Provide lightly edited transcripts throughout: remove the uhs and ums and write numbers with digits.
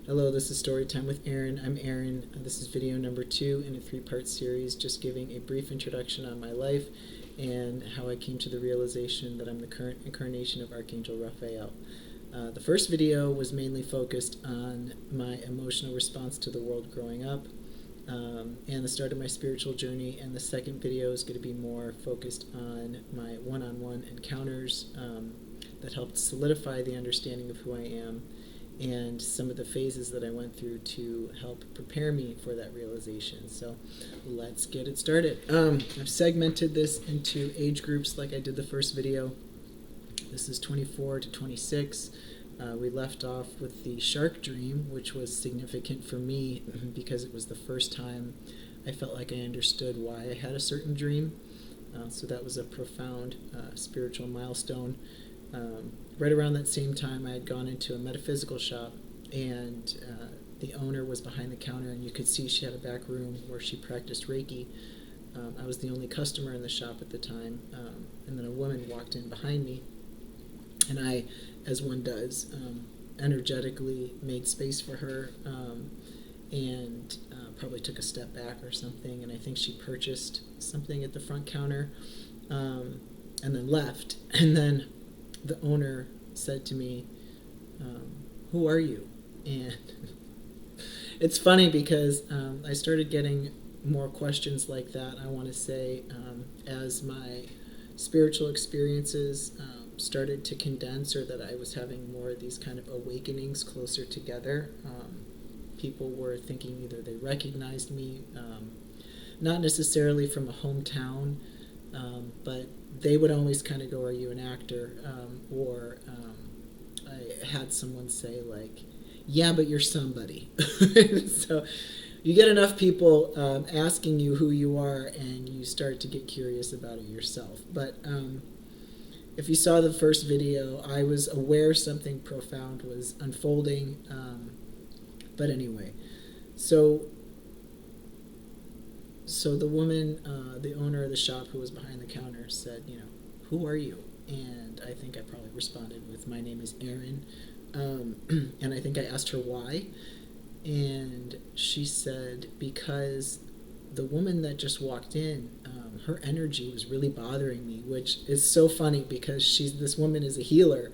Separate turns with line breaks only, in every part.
Hello, this is Storytime with Aaron. I'm Aaron. This is video number 2 in a 3-part series, just giving a brief introduction on my life and how I came to the realization that I'm the current incarnation of Archangel Raphael. The first video was mainly focused on my emotional response to the world growing up and the start of my spiritual journey, and the second video is going to be more focused on my one-on-one encounters that helped solidify the understanding of who I am and some of the phases that I went through to help prepare me for that realization. So let's get it started. I've segmented this into age groups like I did the first video. This is 24 to 26. We left off with the shark dream, which was significant for me because it was the first time I felt like I understood why I had a certain dream. So that was a profound spiritual milestone. Right around that same time, I had gone into a metaphysical shop, and the owner was behind the counter, and you could see she had a back room where she practiced Reiki. I was the only customer in the shop at the time, and then a woman walked in behind me, and I, as one does, energetically made space for her, and probably took a step back or something, and I think she purchased something at the front counter, and then left, and then the owner said to me, who are you? And it's funny because I started getting more questions like that, I want to say, as my spiritual experiences started to condense, or that I was having more of these kind of awakenings closer together. People were thinking either they recognized me, not necessarily from a hometown, but they would always kind of go, are you an actor? Or I had someone say, like, yeah, but you're somebody. So you get enough people asking you who you are, and you start to get curious about it yourself. But if you saw the first video, I was aware something profound was unfolding. But anyway, so the woman, the owner of the shop who was behind the counter, said, who are you? And I think I probably responded with, my name is Aaron. And I think I asked her why. And she said, because the woman that just walked in, her energy was really bothering me, which is so funny because this woman is a healer.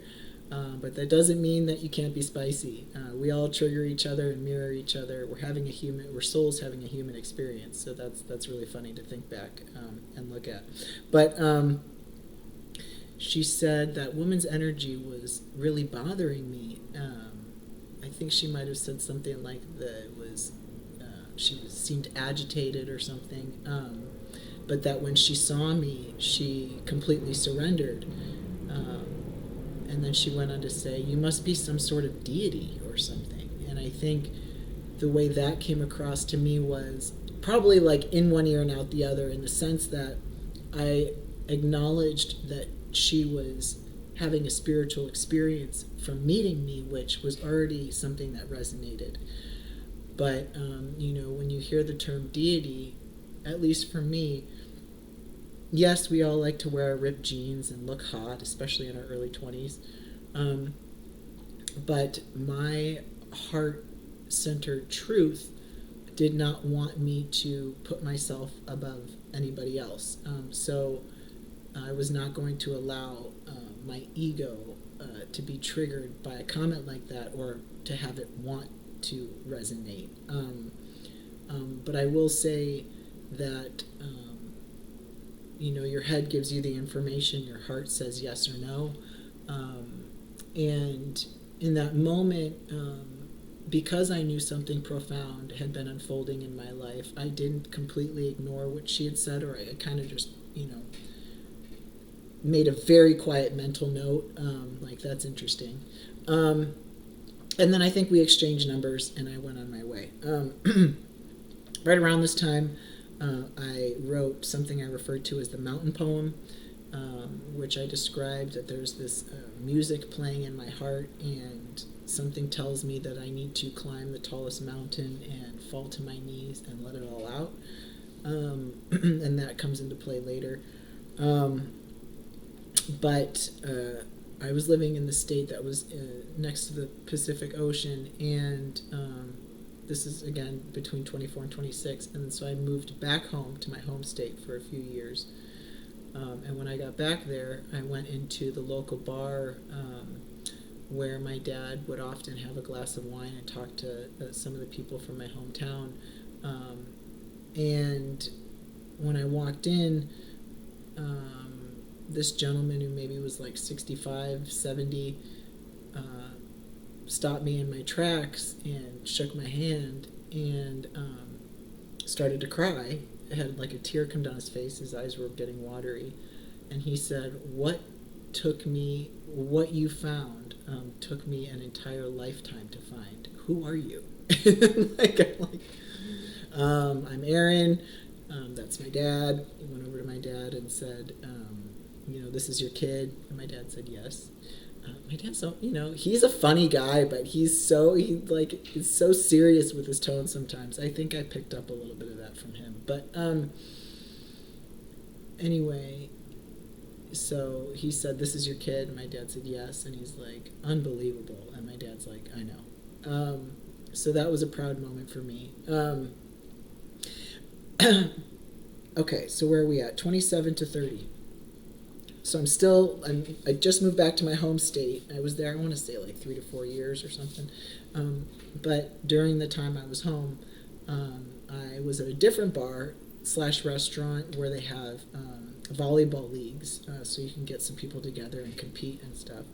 But that doesn't mean that you can't be spicy. We all trigger each other and mirror each other. We're souls having a human experience. So that's really funny to think back and look at. But she said that woman's energy was really bothering me. I think she might have said something like that it was seemed agitated or something. But that when she saw me, she completely surrendered. And then she went on to say, you must be some sort of deity or something. And I think the way that came across to me was probably like in one ear and out the other, in the sense that I acknowledged that she was having a spiritual experience from meeting me, which was already something that resonated. But, when you hear the term deity, at least for me, yes, we all like to wear ripped jeans and look hot, especially in our early 20s. But my heart-centered truth did not want me to put myself above anybody else. So I was not going to allow my ego to be triggered by a comment like that, or to have it want to resonate. But I will say that your head gives you the information, your heart says yes or no. And in that moment, because I knew something profound had been unfolding in my life, I didn't completely ignore what she had said, or I kind of just, made a very quiet mental note, like, that's interesting. And then I think we exchanged numbers, and I went on my way. Right around this time, I wrote something I referred to as the mountain poem, which I described that there's this music playing in my heart, and something tells me that I need to climb the tallest mountain and fall to my knees and let it all out. And that comes into play later. But I was living in the state that was next to the Pacific Ocean, and this is, again, between 24 and 26, and so I moved back home to my home state for a few years. And when I got back there, I went into the local bar where my dad would often have a glass of wine and talk to some of the people from my hometown. And when I walked in, this gentleman who maybe was like 65, 70, stopped me in my tracks and shook my hand and started to cry. Had like a tear come down his face. His eyes were getting watery. And he said, what you found took me an entire lifetime to find. Who are you? I'm Aaron. That's my dad. He went over to my dad and said, this is your kid. And my dad said yes. My dad's so, he's a funny guy, but he's so serious with his tone sometimes. I think I picked up a little bit of that from him. But anyway, so he said, this is your kid? And my dad said yes. And he's like, unbelievable. And my dad's like, I know. So that was a proud moment for me. Okay, so where are we at? 27 to 30. So I just moved back to my home state. I was there, I want to say like 3 to 4 years or something. But during the time I was home, I was at a different bar / restaurant where they have volleyball leagues, so you can get some people together and compete and stuff.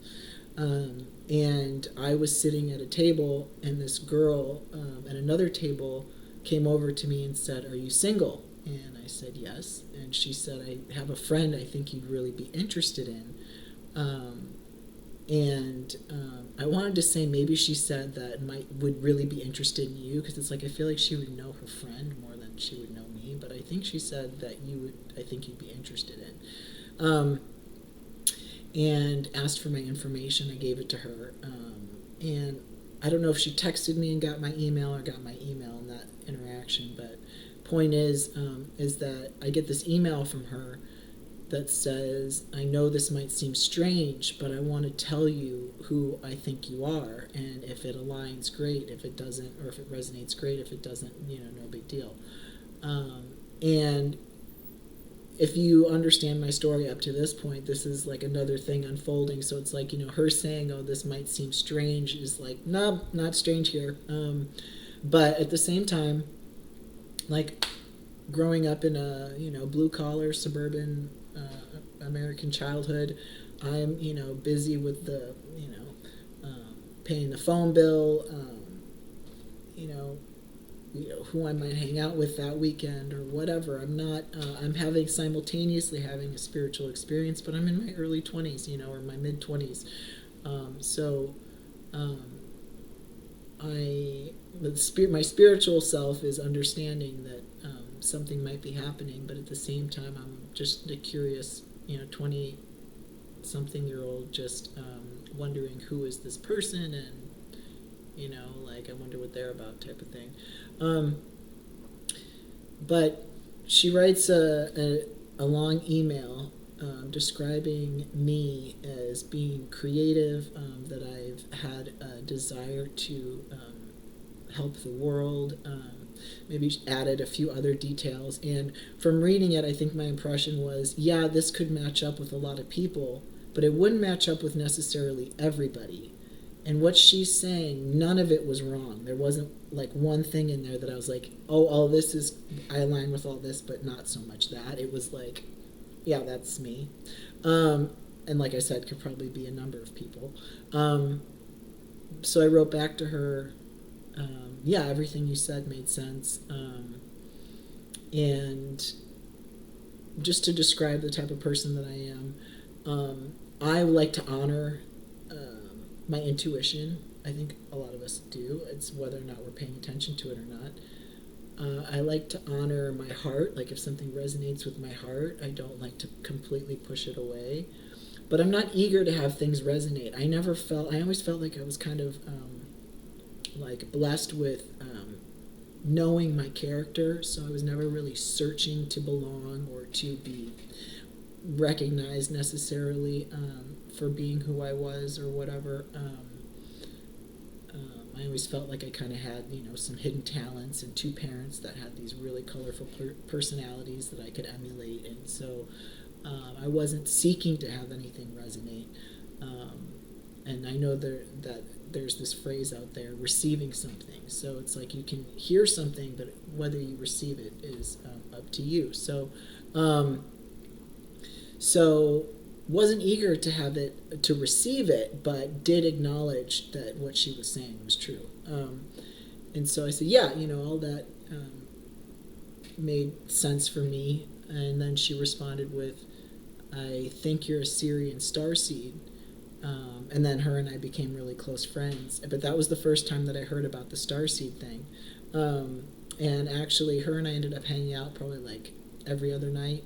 And I was sitting at a table, and this girl at another table came over to me and said, "Are you single?" And I said yes. And she said, "I have a friend I think you'd really be interested in." I wanted to say maybe she said that would really be interested in you, because it's like I feel like she would know her friend more than she would know me. But I think she said that I think you'd be interested in. And asked for my information. I gave it to her. And I don't know if she texted me and got my email or got my email in that interaction, but point is that I get this email from her that says, "I know this might seem strange, but I want to tell you who I think you are, and if it aligns, great. If it doesn't, or if it resonates, great. If it doesn't, no big deal." And if you understand my story up to this point, this is like another thing unfolding. So it's like, her saying, "Oh, this might seem strange," is like, no, not strange here. But at the same time, like growing up in a, blue collar suburban American childhood, I'm, busy with the, paying the phone bill, who I might hang out with that weekend or whatever. I'm simultaneously having a spiritual experience, but I'm in my early 20s, or my mid 20s. My spiritual self is understanding that something might be happening, but at the same time, I'm just a curious, 20-something-year-old just wondering who is this person, and I wonder what they're about, type of thing. But she writes a long email describing me as being creative, that I've had a desire to help the world, maybe added a few other details. And from reading it, I think my impression was, yeah, this could match up with a lot of people, but it wouldn't match up with necessarily everybody. And what she's saying, none of it was wrong. There wasn't like one thing in there that I was like, oh, all this is, I align with all this, but not so much that. It was like, yeah, that's me. And like I said, could probably be a number of people. So I wrote back to her, yeah, everything you said made sense. And just to describe the type of person that I am, I like to honor my intuition. I think a lot of us do. It's whether or not we're paying attention to it or not. I like to honor my heart. Like if something resonates with my heart, I don't like to completely push it away. But I'm not eager to have things resonate. I always felt like I was kind of like blessed with knowing my character, so I was never really searching to belong or to be recognized necessarily for being who I was or whatever. I always felt like I kind of had, some hidden talents and two parents that had these really colorful personalities that I could emulate. And so I wasn't seeking to have anything resonate. And I know that there's this phrase out there, receiving something. So it's like you can hear something, but whether you receive it is up to you. So wasn't eager to have it, to receive it, but did acknowledge that what she was saying was true. And so I said, yeah, all that made sense for me. And then she responded with, I think you're a Syrian starseed. And then her and I became really close friends. But that was the first time that I heard about the starseed thing. And actually, her and I ended up hanging out probably like every other night,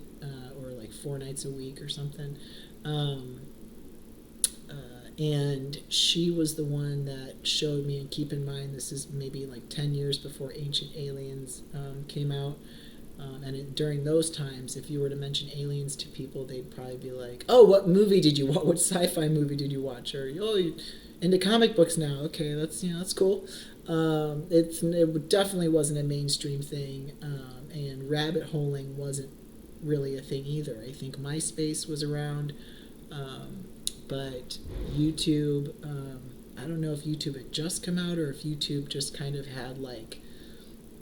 or like 4 nights a week or something. And she was the one that showed me, and keep in mind this is maybe like 10 years before Ancient Aliens came out. During those times, if you were to mention aliens to people, they'd probably be like, oh, what movie did you watch? What sci-fi movie did you watch? Or, oh, you're into comic books now. Okay, that's cool. It definitely wasn't a mainstream thing, and rabbit holing wasn't really a thing either. I think MySpace was around, but YouTube, I don't know if YouTube had just come out or if YouTube just kind of had like,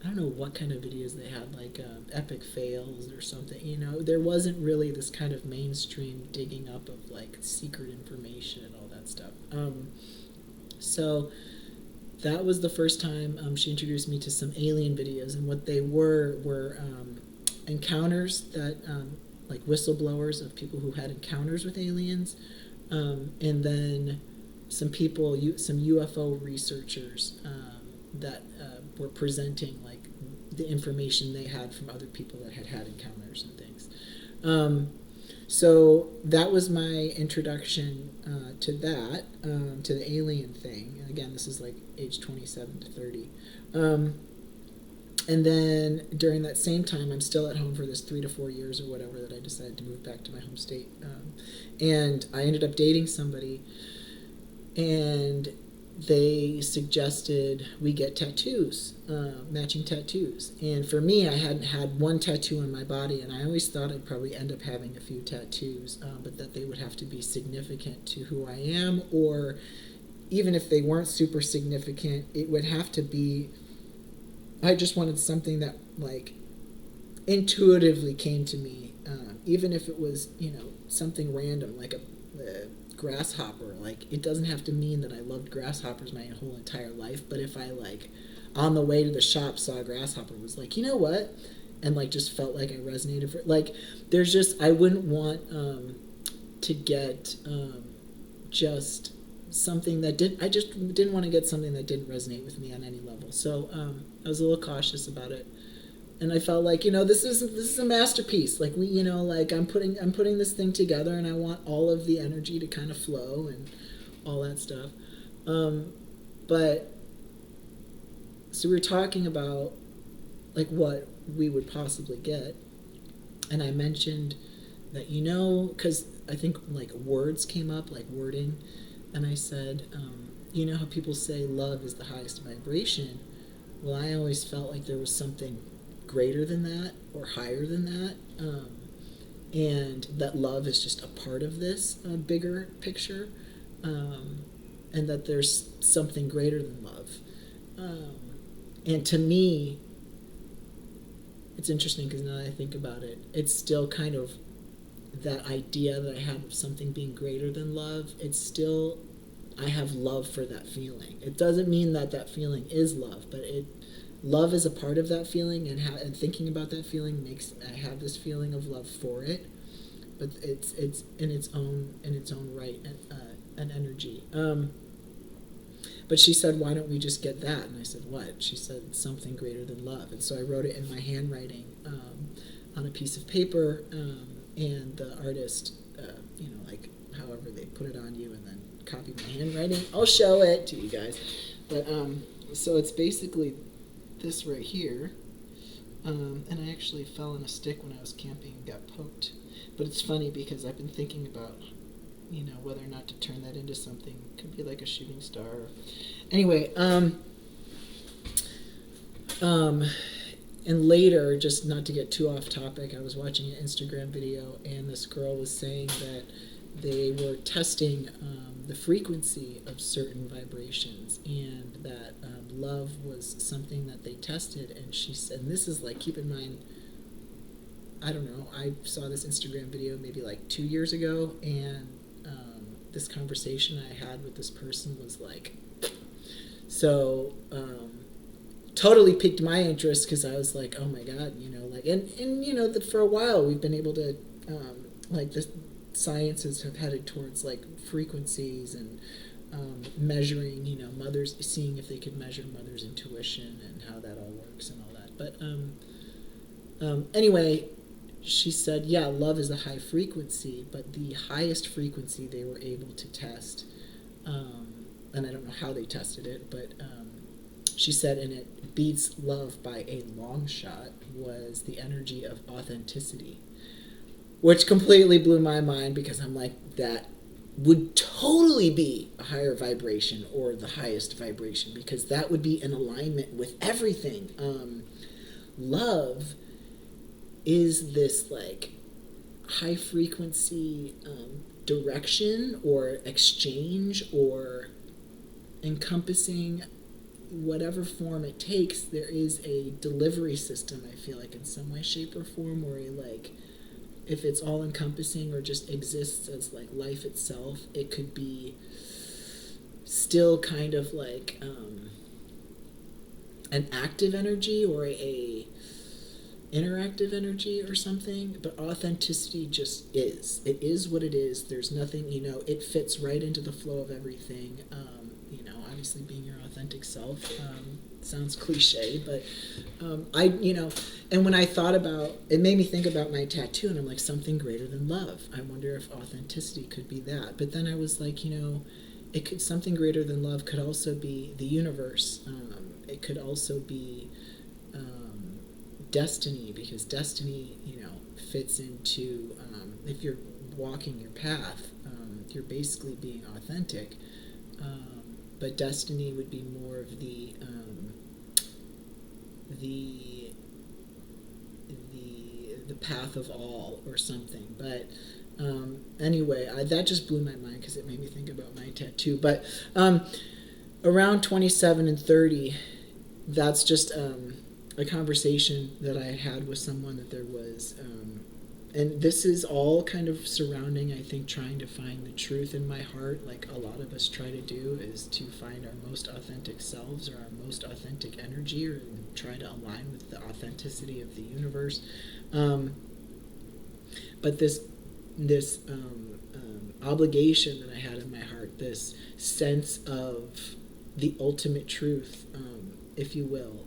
I don't know what kind of videos they had, like epic fails or something. There wasn't really this kind of mainstream digging up of like secret information and all that stuff. So that was the first time she introduced me to some alien videos, and what they were encounters that, like whistleblowers of people who had encounters with aliens, and then some UFO researchers that were presenting like the information they had from other people that had encounters and things. So that was my introduction to that, to the alien thing. And again, this is like age 27 to 30. And then during that same time, I'm still at home for this 3 to 4 years or whatever that I decided to move back to my home state. And I ended up dating somebody, and they suggested we get tattoos, matching tattoos. And for me, I hadn't had one tattoo on my body, and I always thought I'd probably end up having a few tattoos, but that they would have to be significant to who I am, or even if they weren't super significant, it would have to be, I just wanted something that like intuitively came to me, even if it was, something random, like a grasshopper. Like, it doesn't have to mean that I loved grasshoppers my whole entire life, but if I like on the way to the shop saw a grasshopper, was like, you know what, and like just felt like I resonated for, like, there's just, I wouldn't want to get just something that I just didn't want to get something that didn't resonate with me on any level. So I was a little cautious about it. And I felt like, this is a masterpiece. Like, like I'm putting this thing together, and I want all of the energy to kind of flow and all that stuff. But so we were talking about like what we would possibly get, and I mentioned that, because I think like words came up, like wording, and I said, how people say love is the highest vibration. Well, I always felt like there was something greater than that or higher than that, and that love is just a part of this bigger picture, and that there's something greater than love. And to me, it's interesting because now that I think about it, it's still kind of that idea that I have of something being greater than love. It's still, I have love for that feeling. It doesn't mean that feeling is love, but love is a part of that feeling, and thinking about that feeling makes I have this feeling of love for it, but it's in its own right, an energy. But she said, why don't we just get that? And I said, what? She said, something greater than love. And so I wrote it in my handwriting on a piece of paper, and the artist, like however they put it on you and then copy my handwriting. I'll show it to you guys. But so it's basically this right here, and I actually fell on a stick when I was camping and got poked. But it's funny because I've been thinking about whether or not to turn that into something. Could be like a shooting star. Anyway, and later, just not to get too off topic, I was watching an Instagram video, and this girl was saying that they were testing the frequency of certain vibrations, and that love was something that they tested. And she said, and this is like, keep in mind, I don't know, I saw this Instagram video maybe like 2 years ago, and this conversation I had with this person was like, so totally piqued my interest, because I was like, oh my God, and for a while we've been able to, like, the sciences have headed towards like frequencies and measuring, mothers, seeing if they could measure mother's intuition and how that all works and all that. But anyway, she said, yeah, love is a high frequency, but the highest frequency they were able to test, and I don't know how they tested it, but she said, and it beats love by a long shot, was the energy of authenticity, which completely blew my mind, because I'm like, that would totally be a higher vibration, or the highest vibration, because that would be in alignment with everything. Love is this like high frequency direction or exchange, or encompassing whatever form it takes. There is a delivery system, I feel like, in some way, shape, or form, where like, if it's all encompassing or just exists as like life itself, it could be still kind of like an active energy, or a interactive energy or something. But authenticity just is. It is what it is. There's nothing, it fits right into the flow of everything. Obviously being your authentic self sounds cliche, but and when I thought about it, made me think about my tattoo, and I'm like, something greater than love. I wonder if authenticity could be that. But then I was like, it could, something greater than love could also be the universe. It could also be destiny, because destiny, fits into, if you're walking your path, you're basically being authentic. But destiny would be more of the path of all, or something. But anyway, that just blew my mind, because it made me think about my tattoo. But around 27 and 30, that's just a conversation that I had with someone, that there was, and this is all kind of surrounding, I think, trying to find the truth in my heart, like a lot of us try to do, is to find our most authentic selves, or our most authentic energy, or try to align with the authenticity of the universe. But this obligation that I had in my heart, this sense of the ultimate truth, if you will,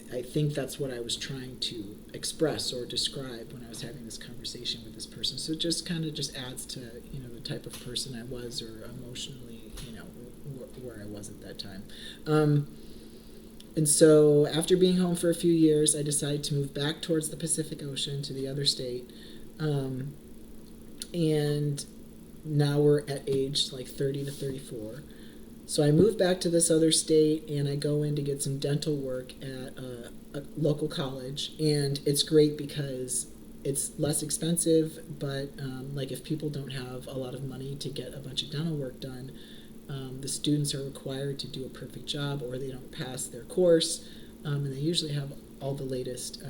I think that's what I was trying to express or describe when I was having this conversation with this person. So it just kind of just adds to, the type of person I was, or emotionally, where I was at that time. And so after being home for a few years, I decided to move back towards the Pacific Ocean, to the other state. And now we're at age like 30 to 34. So I moved back to this other state, and I go in to get some dental work at a local college. And it's great because it's less expensive, but like, if people don't have a lot of money to get a bunch of dental work done, the students are required to do a perfect job, or they don't pass their course. And they usually have all the latest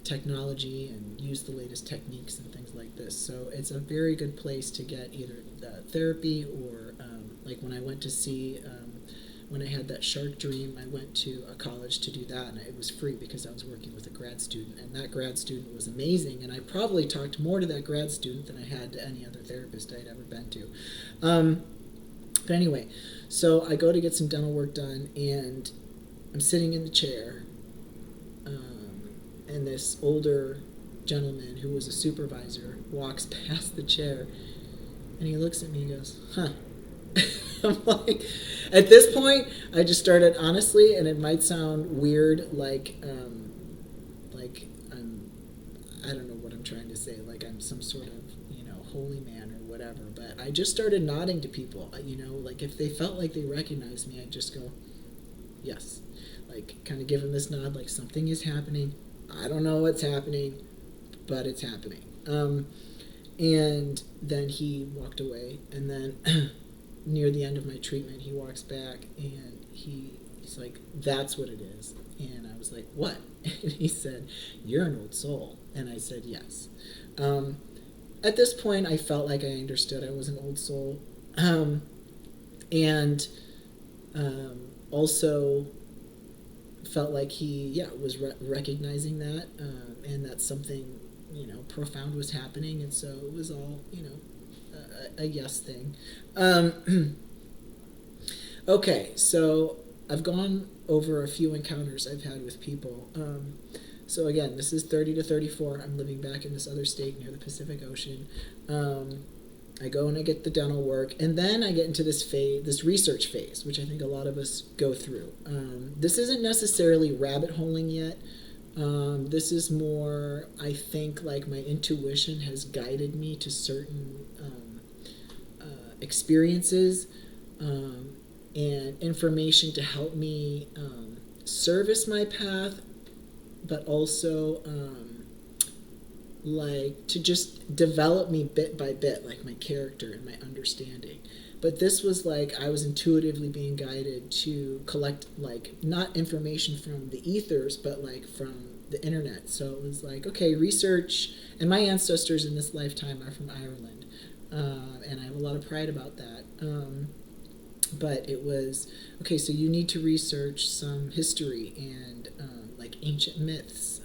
technology and use the latest techniques and things like this. So it's a very good place to get either therapy, or like when I went to see, when I had that shark dream, I went to a college to do that, and it was free because I was working with a grad student, and that grad student was amazing, and I probably talked more to that grad student than I had to any other therapist I'd ever been to. But anyway, so I go to get some dental work done, and I'm sitting in the chair, and this older gentleman who was a supervisor walks past the chair, and he looks at me and goes, huh. I'm like, at this point, I just started, honestly, and it might sound weird, like I'm, I don't know what I'm trying to say, like I'm some sort of holy man or whatever, but I just started nodding to people. Like if they felt like they recognized me, I'd just go, yes. Like kind of give them this nod, like something is happening. I don't know what's happening, but it's happening. And then he walked away, and then near the end of my treatment, he walks back and he's like, that's what it is. And I was like, what? And he said, you're an old soul. And I said, yes. At this point, I felt like I understood I was an old soul. And also felt like he, was recognizing that, and that something, profound was happening. And so it was all, a yes thing. Okay, so I've gone over a few encounters I've had with people. So again, this is 30 to 34. I'm living back in this other state near the Pacific Ocean. I go and I get the dental work, and then I get into this phase, this research phase, which I think a lot of us go through. This isn't necessarily rabbit holing yet. This is more, I think, like my intuition has guided me to certain experiences and information to help me service my path, but also like to just develop me bit by bit, like my character and my understanding. But this was like I was intuitively being guided to collect, like, not information from the ethers, but like from the internet. So it was like, okay, research, and my ancestors in this lifetime are from Ireland, and I have a lot of pride about that. But it was, okay, so you need to research some history and like ancient myths.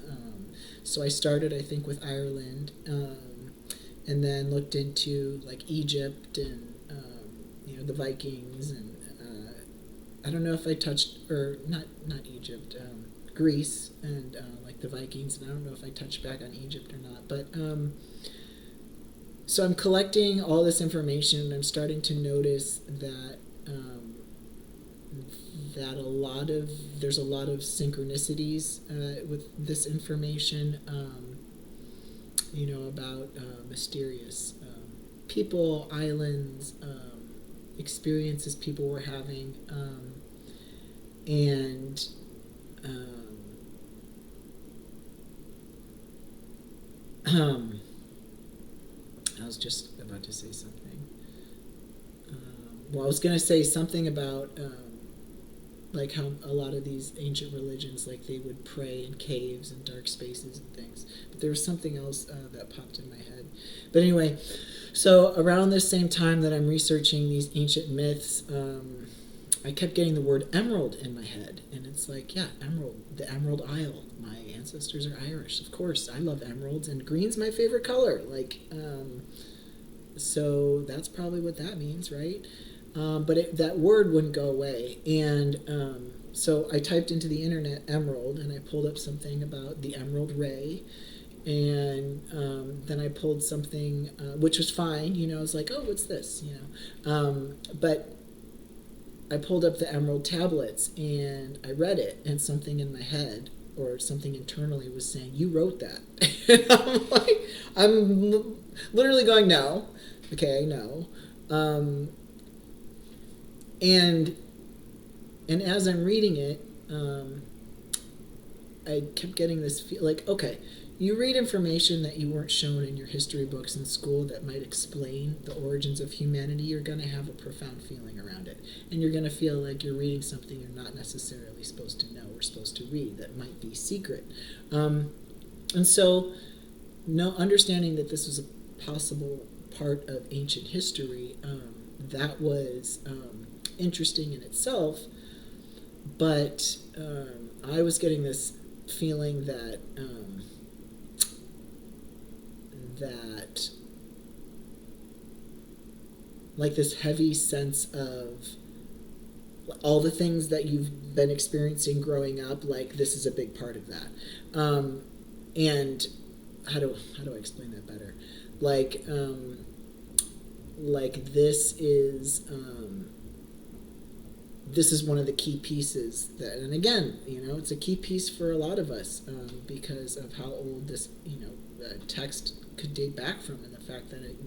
So I started, I think, with Ireland, and then looked into like Egypt and the Vikings, and I don't know if I touched, or not Egypt, Greece, and like the Vikings, and I don't know if I touched back on Egypt or not. But so I'm collecting all this information, and I'm starting to notice that there's a lot of synchronicities with this information, about mysterious people, islands, experiences people were having, and I was just about to say something. I was going to say something about like how a lot of these ancient religions, like they would pray in caves and dark spaces and things. But there was something else that popped in my head. But anyway, so around this same time that I'm researching these ancient myths, I kept getting the word emerald in my head. And it's like, yeah, emerald, the Emerald Isle. My ancestors are Irish. Of course, I love emeralds, and green's my favorite color. Like, so that's probably what that means, right? But that word wouldn't go away. And so I typed into the internet emerald, and I pulled up something about the emerald ray. And then I pulled something, which was fine. I was like, oh, what's this? But I pulled up the emerald tablets, and I read it, and something in my head, or something internally, was saying, you wrote that. And I'm like, I'm literally going, no. Okay, no. And as I'm reading it, I kept getting this feel like, okay, you read information that you weren't shown in your history books in school that might explain the origins of humanity, you're going to have a profound feeling around it. And you're going to feel like you're reading something you're not necessarily supposed to know or supposed to read that might be secret. And so, understanding that this was a possible part of ancient history, that was interesting in itself, but I was getting this feeling that like this heavy sense of all the things that you've been experiencing growing up, like this is a big part of that. And how do I explain that better? Like this is one of the key pieces that, and again, it's a key piece for a lot of us, because of how old this, text could date back from, and the fact that it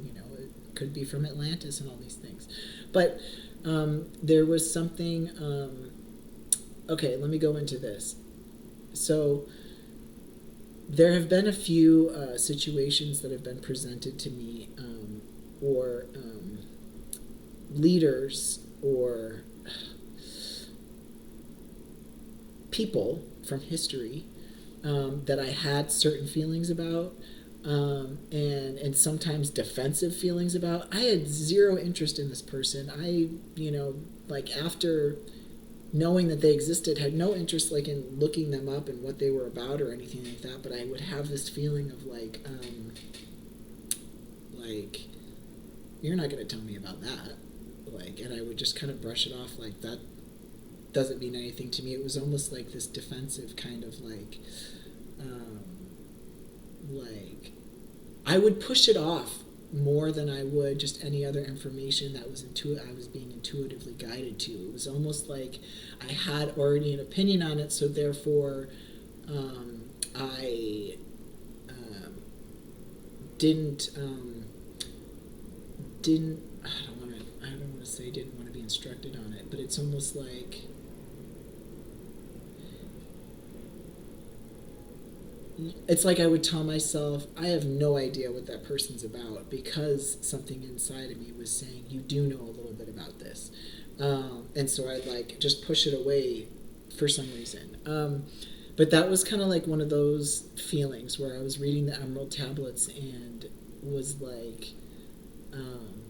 could be from Atlantis and all these things. But there was something, okay, let me go into this. So there have been a few situations that have been presented to me, or leaders or people from history that I had certain feelings about, and sometimes defensive feelings about. I had zero interest in this person. Like after knowing that they existed, had no interest like in looking them up and what they were about or anything like that. But I would have this feeling of like you're not going to tell me about that, and I would just kind of brush it off like that doesn't mean anything to me. It was almost like this defensive kind of like I would push it off more than I would just any other information that was I was being intuitively guided to. It was almost like I had already an opinion on it, so therefore I didn't I don't want to say didn't want to be instructed on it, but it's almost like I would tell myself, I have no idea what that person's about, because something inside of me was saying, you do know a little bit about this. And so I'd like just push it away for some reason. But that was kind of like one of those feelings where I was reading the Emerald Tablets and was like,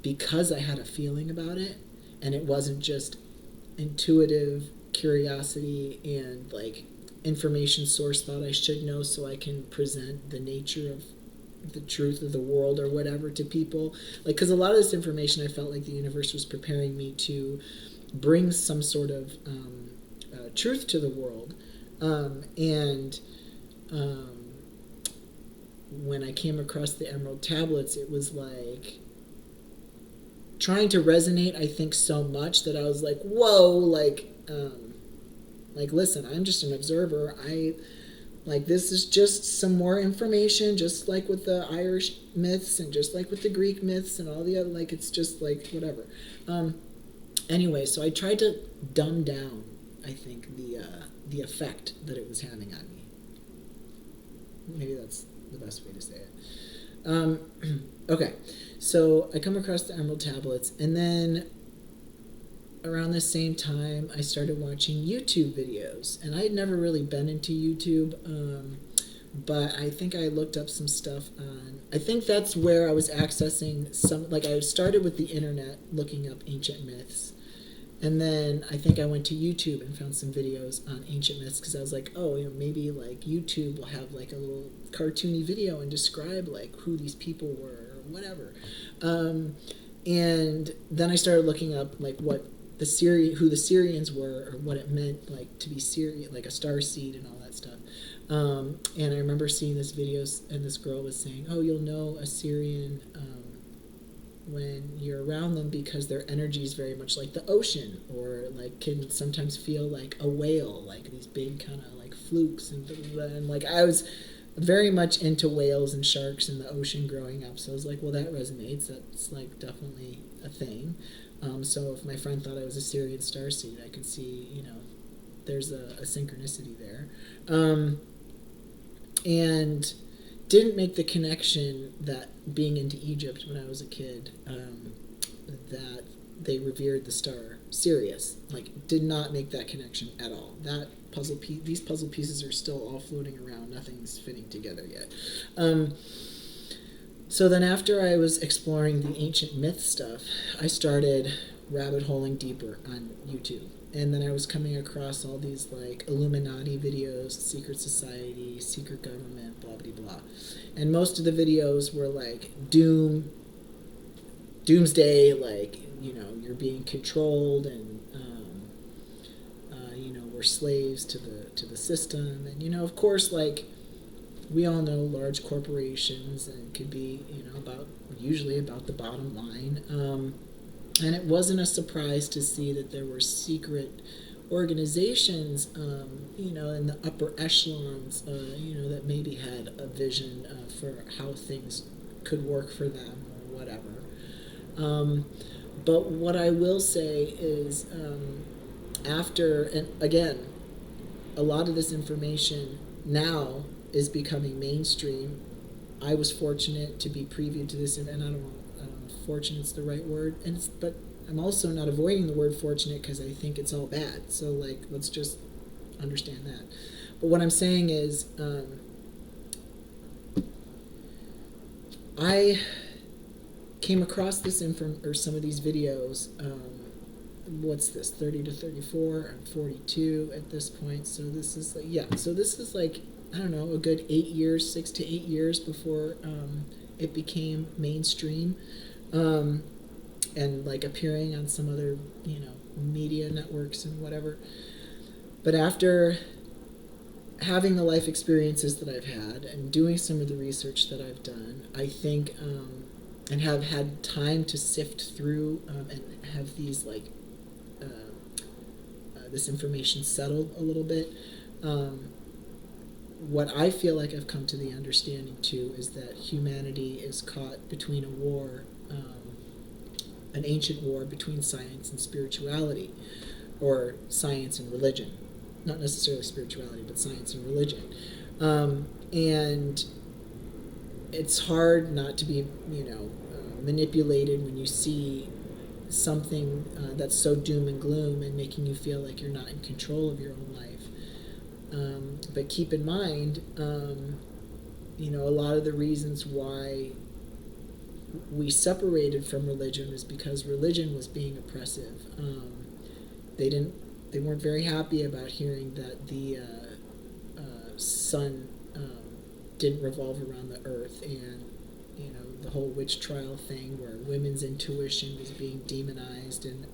because I had a feeling about it, and it wasn't just intuitive curiosity and like information source thought I should know so I can present the nature of the truth of the world or whatever to people. Like, because a lot of this information I felt like the universe was preparing me to bring some sort of truth to the world. When I came across the Emerald Tablets, it was like trying to resonate, I think, so much that I was like, whoa, listen, I'm just an observer. This is just some more information, just like with the Irish myths and just like with the Greek myths and all the other, it's just like whatever. Anyway, so I tried to dumb down, I think, the effect that it was having on me. Maybe that's the best way to say it. Okay, so I come across the Emerald Tablets, and then around the same time, I started watching YouTube videos, and I had never really been into YouTube, but I think I looked up some stuff on, I think that's where I was accessing some, I started with the internet looking up ancient myths, and then I think I went to YouTube and found some videos on ancient myths, because I was like, oh, maybe YouTube will have a little cartoony video and describe who these people were or whatever. And then I started looking up who the Syrians were, or what it meant to be Syrian, a star seed and all that stuff. And I remember seeing this video, and this girl was saying, oh, you'll know a Syrian when you're around them, because their energy is very much like the ocean, or can sometimes feel like a whale, these big kind of flukes and I was very much into whales and sharks in the ocean growing up, so I was like, well, that resonates, that's definitely a thing. So if my friend thought I was a Syrian starseed, I could see, there's a synchronicity there. And didn't make the connection that being into Egypt when I was a kid, that they revered the star Sirius. Did not make that connection at all. That these puzzle pieces are still all floating around. Nothing's fitting together yet. So then after I was exploring the ancient myth stuff, I started rabbit holing deeper on YouTube. And then I was coming across all these Illuminati videos, secret society, secret government, blah, blah, blah. And most of the videos were doomsday, you're being controlled, and we're slaves to the system. And of course, we all know large corporations, and it could be usually about the bottom line. And it wasn't a surprise to see that there were secret organizations, in the upper echelons, that maybe had a vision for how things could work for them or whatever. But what I will say is, after, and again, a lot of this information now is becoming mainstream. I was fortunate to be previewed to this, and I don't know if fortunate's the right word, but I'm also not avoiding the word fortunate because I think it's all bad. So like, let's just understand that. But what I'm saying is, I came across this or some of these videos. What's this? 30 to 34. I'm 42 at this point. So this is like, So this is like, I don't know, a good 8 years, 6 to 8 years before it became mainstream, and like appearing on some other, media networks and whatever. But after having the life experiences that I've had and doing some of the research that I've done, I think, and have had time to sift through and have these this information settled a little bit. What I feel like I've come to the understanding too is that humanity is caught between a war, an ancient war between science and spirituality, or science and religion. Not necessarily spirituality, but science and religion. And it's hard not to be, manipulated when you see something that's so doom and gloom and making you feel like you're not in control of your own life. But keep in mind, a lot of the reasons why we separated from religion is because religion was being oppressive. They weren't very happy about hearing that the sun didn't revolve around the earth, and the whole witch trial thing where women's intuition was being demonized, and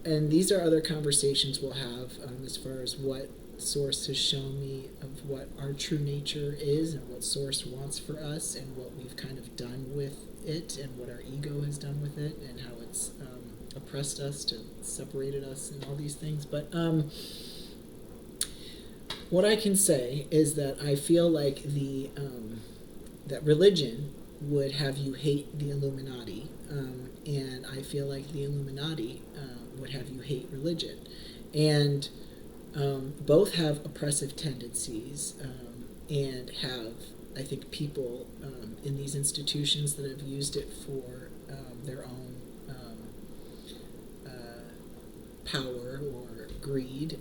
and these are other conversations we'll have as far as what Source has shown me of what our true nature is and what Source wants for us and what we've kind of done with it and what our ego has done with it and how it's oppressed us, to separated us, and all these things. But what I can say is that I feel like that religion would have you hate the Illuminati, and I feel like the Illuminati would have you hate religion, and both have oppressive tendencies, and have, I think, people in these institutions that have used it for their own power or greed.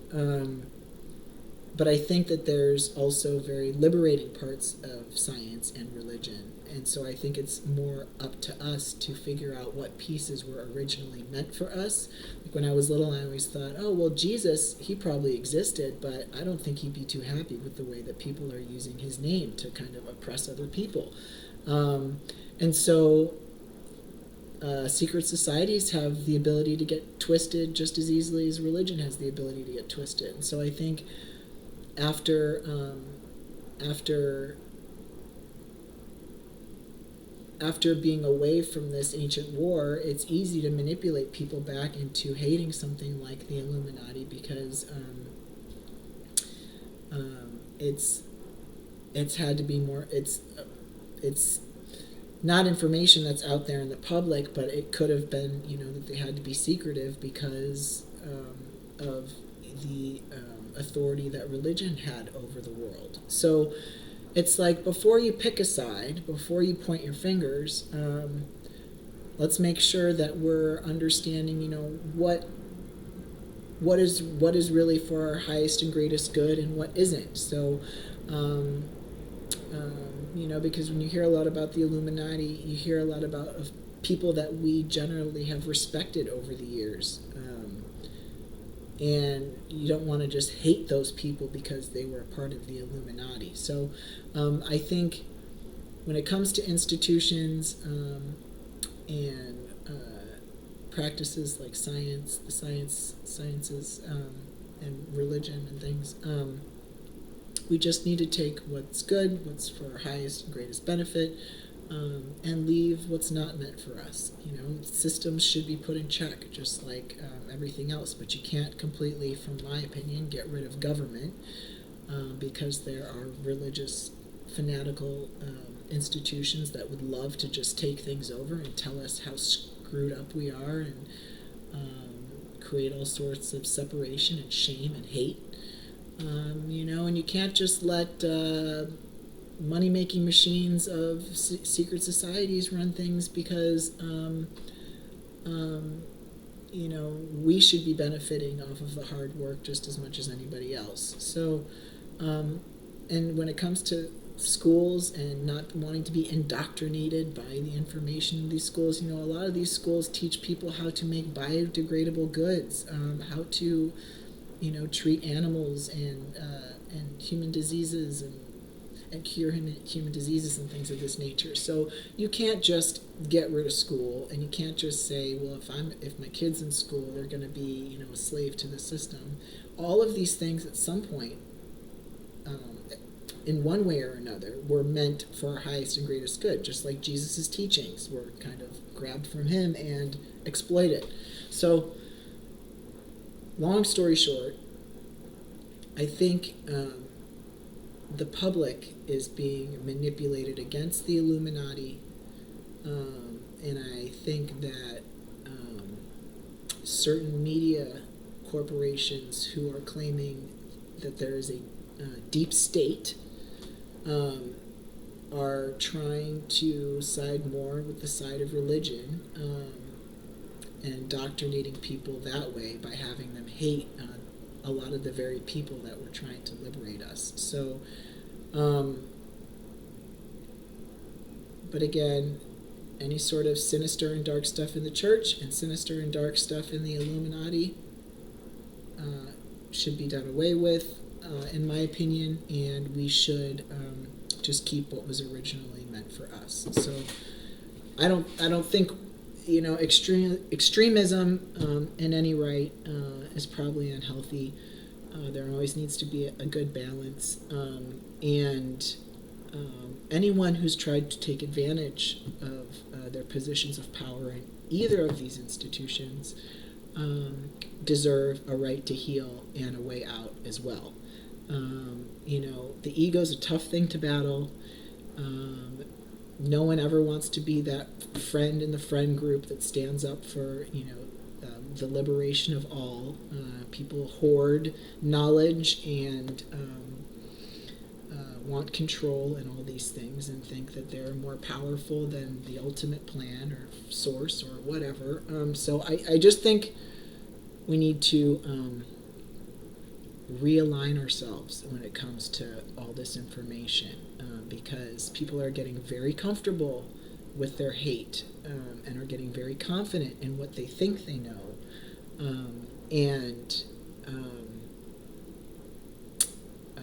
But I think that there's also very liberating parts of science and religion. And so I think it's more up to us to figure out what pieces were originally meant for us. Like when I was little, I always thought, oh, well, Jesus, he probably existed, but I don't think he'd be too happy with the way that people are using his name to kind of oppress other people. And so secret societies have the ability to get twisted just as easily as religion has the ability to get twisted. And so I think after being away from this ancient war, it's easy to manipulate people back into hating something like the Illuminati because it's had to be more. It's not information that's out there in the public, but it could have been, that they had to be secretive because of the authority that religion had over the world. So it's like, before you pick a side, before you point your fingers, let's make sure that we're understanding, what is really for our highest and greatest good and what isn't. So, because when you hear a lot about the Illuminati, you hear a lot about people that we generally have respected over the years. And you don't want to just hate those people because they were a part of the Illuminati. So I think when it comes to institutions and practices like science, the sciences, and religion and things, we just need to take what's good, what's for our highest and greatest benefit, and leave what's not meant for us. Systems should be put in check, just like everything else. But you can't completely, from my opinion, get rid of government because there are religious, fanatical institutions that would love to just take things over and tell us how screwed up we are, and create all sorts of separation and shame and hate. And you can't just let money-making machines of secret societies run things, because we should be benefiting off of the hard work just as much as anybody else. So, and when it comes to schools and not wanting to be indoctrinated by the information in these schools, a lot of these schools teach people how to make biodegradable goods, how to, treat animals and human diseases, and cure human diseases and things of this nature. So you can't just get rid of school, and you can't just say, well, if my kid's in school, they're going to be, a slave to the system. All of these things at some point, in one way or another, were meant for our highest and greatest good, just like Jesus' teachings were kind of grabbed from him and exploited. So, long story short, I think the public is being manipulated against the Illuminati, and I think that certain media corporations who are claiming that there is a deep state are trying to side more with the side of religion, and indoctrinating people that way by having them hate a lot of the very people that were trying to liberate us. So, but again, any sort of sinister and dark stuff in the church and sinister and dark stuff in the Illuminati should be done away with, in my opinion, and we should just keep what was originally meant for us. So I don't think extremism in any right is probably unhealthy. There always needs to be a good balance, and anyone who's tried to take advantage of their positions of power in either of these institutions deserve a right to heal and a way out as well. The ego's a tough thing to battle. No one ever wants to be that friend in the friend group that stands up for, the liberation of all. People hoard knowledge and want control and all these things, and think that they're more powerful than the ultimate plan or source or whatever. So I just think we need to realign ourselves when it comes to all this information, because people are getting very comfortable with their hate, and are getting very confident in what they think they know, and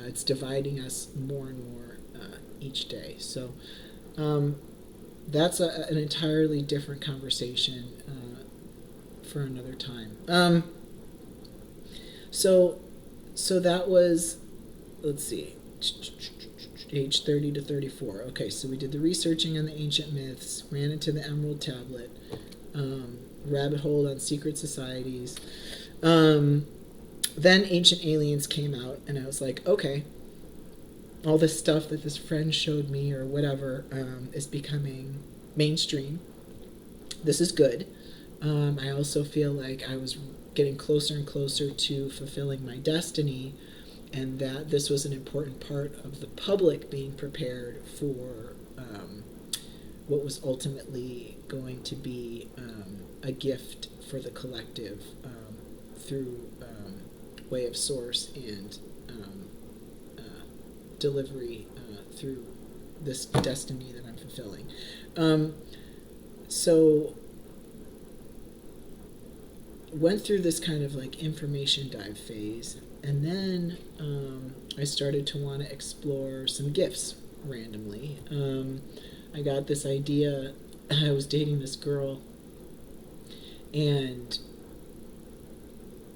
it's dividing us more and more each day. So that's an entirely different conversation for another time. So that was, let's see, age 30 to 34. Okay, so we did the researching on the ancient myths, ran into the Emerald Tablet, rabbit hole on secret societies. Then Ancient Aliens came out, and I was like, okay, all this stuff that this friend showed me or whatever is becoming mainstream. This is good. I also feel like I was getting closer and closer to fulfilling my destiny, and that this was an important part of the public being prepared for what was ultimately going to be a gift for the collective through way of source and delivery through this destiny that I'm fulfilling. So went through this kind of like information dive phase, and then I started to want to explore some gifts randomly. I got this idea. I was dating this girl, and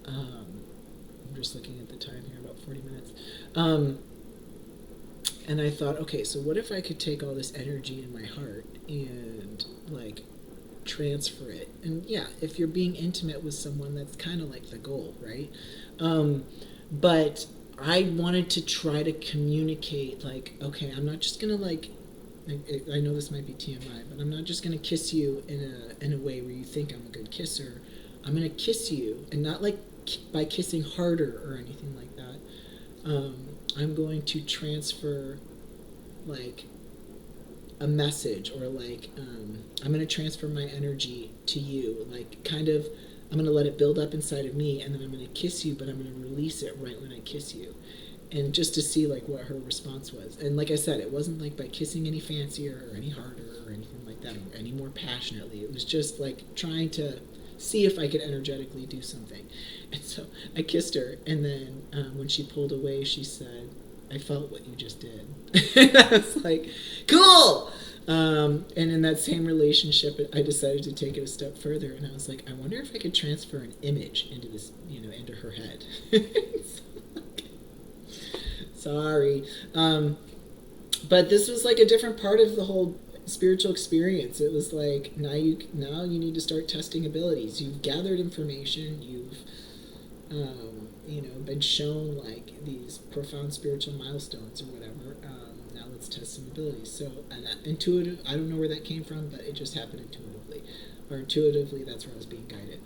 I'm just looking at the time here, about 40 minutes. And I thought, okay, so what if I could take all this energy in my heart and like transfer it? And yeah, if you're being intimate with someone, that's kind of like the goal, right? But I wanted to try to communicate, like, okay, I'm not just gonna like I know this might be TMI, but I'm not just going to kiss you in a way where you think I'm a good kisser. I'm going to kiss you, and not like by kissing harder or anything like that. I'm going to transfer like a message, or like I'm going to transfer my energy to you, like kind of I'm going to let it build up inside of me, and then I'm going to kiss you, but I'm going to release it right when I kiss you. And just to see like what her response was. And like I said, it wasn't like by kissing any fancier or any harder or anything like that, or any more passionately. It was just like trying to see if I could energetically do something. And so I kissed her, and then when she pulled away, she said, "I felt what you just did." And I was like, cool! And in that same relationship, I decided to take it a step further, and I was like, I wonder if I could transfer an image into this, into her head. Sorry. But this was like a different part of the whole spiritual experience. It was like, now you need to start testing abilities. You've gathered information. You've been shown like these profound spiritual milestones or whatever. Now let's test some abilities. So intuitive. I don't know where that came from, but it just happened intuitively. Or intuitively, that's where I was being guided.